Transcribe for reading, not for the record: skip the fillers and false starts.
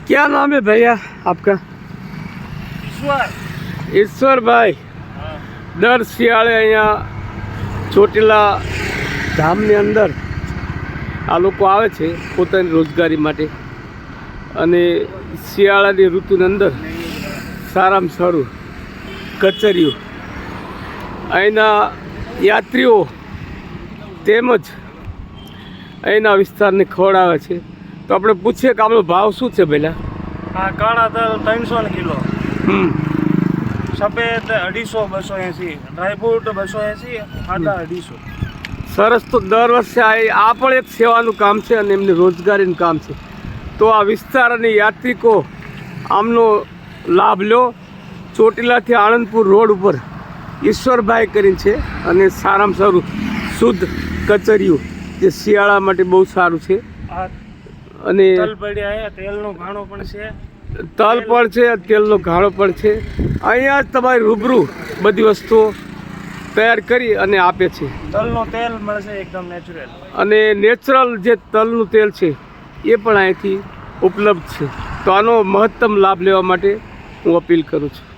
क्या नाम है भैया आपका? ईश्वर भाई। દર શિયાળે અહીંયા ચોટીલા ધામની અંદર આ લોકો આવે છે પોતાની રોજગારી માટે, અને શિયાળાની ઋતુની અંદર સારામાં સારું કચેરીઓ અહીંના યાત્રીઓ તેમજ અહીંના વિસ્તારને ખવડાવે છે. તો આપણે પૂછીએ કે આમનો ભાવ શું છે પહેલાં? આ કાળા તલ 300 કિલો, સફેદ 250, 280, ડ્રાયફ્રૂટ 280, આદા 250. સરસ. તો દર વર્ષે આ પણ એક સેવાનું કામ છે અને એમની રોજગારીનું કામ છે. તો આ વિસ્તાર અને યાત્રિકો આમનો લાભ લો. ચોટીલાથી આણંદપુર રોડ ઉપર ઈશ્વરભાઈ કરીને છે, અને સારામાં સારું શુદ્ધ કચરિયું જે શિયાળા માટે બહુ સારું છે. અને તલ પડ્યા અહીંયા, તેલનો ઘાણો પણ છે. તલ પણ છે, તેલનો ઘાણો પણ છે. અહીંયા જ તમારી રૂબરૂ બધી વસ્તુઓ તૈયાર કરી અને આપે છે. તલનો તેલ મળશે એકદમ નેચરલ, અને નેચરલ જે તલનું તેલ છે એ પણ અહીંથી ઉપલબ્ધ છે. તો આનો મહત્તમ લાભ લેવા માટે હું અપીલ કરું છું.